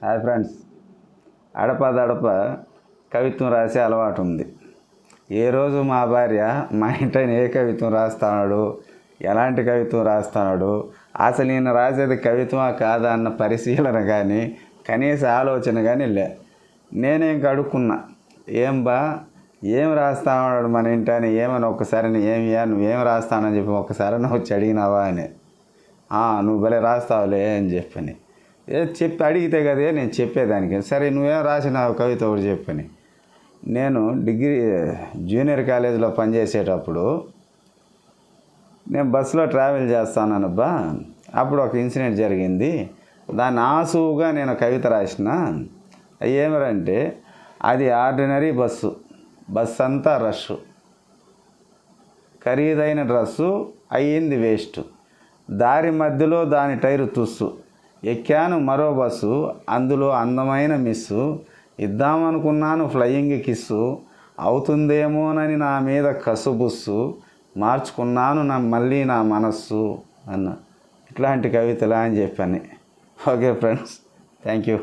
Hi friends, అడపదడప కవిత్వం రాసే అలవాటు ఉంది. ఏ రోజు మా భార్య మా ఇంటైన ఏ కవిత్వం రాస్తున్నాడు, ఎలాంటి కవిత్వం రాస్తున్నాడు, అసలు నేను రాసేది కవిత్వమా కాదా అన్న పరిశీలన కానీ కనీస ఆలోచన కానీ లే. నేనే ఇంక అడుక్కున్నా, ఏం రాస్తాడు మన ఇంటని, ఏమని ఒక్కసారి నువ్వేం రాస్తానని చెప్పి ఒక్కసారి నువ్వు వచ్చి అడిగినావా అని. నువ్వు భలే రాస్తావులే అని చెప్పని చెప్పి అడిగితే కదే నేను చెప్పేదానికి. సరే నువ్వేం రాసినావు కవిత ఒకటి చెప్పని. నేను డిగ్రీ జూనియర్ కాలేజీలో పనిచేసేటప్పుడు నేను బస్సులో ట్రావెల్ చేస్తానబ్బా. అప్పుడు ఒక ఇన్సిడెంట్ జరిగింది. దాన్ని ఆసువుగా నేను కవిత రాసిన. ఏమరంటే, అది ఆర్డినరీ బస్సు అంతా రష్, ఖరీదైన డ్రస్సు అయ్యింది వేస్ట్, దారి మధ్యలో దాని టైరు తుస్సు, ఎక్కాను మరో బస్సు, అందులో అందమైన మిస్సు, ఇద్దామనుకున్నాను ఫ్లయింగ్ కిస్సు, అవుతుందేమోనని నా మీద కసుబుస్సు, మార్చుకున్నాను మళ్ళీ నా మనస్సు అన్న. ఇట్లాంటి కవితలా అని చెప్పని. Okay friends, thank you.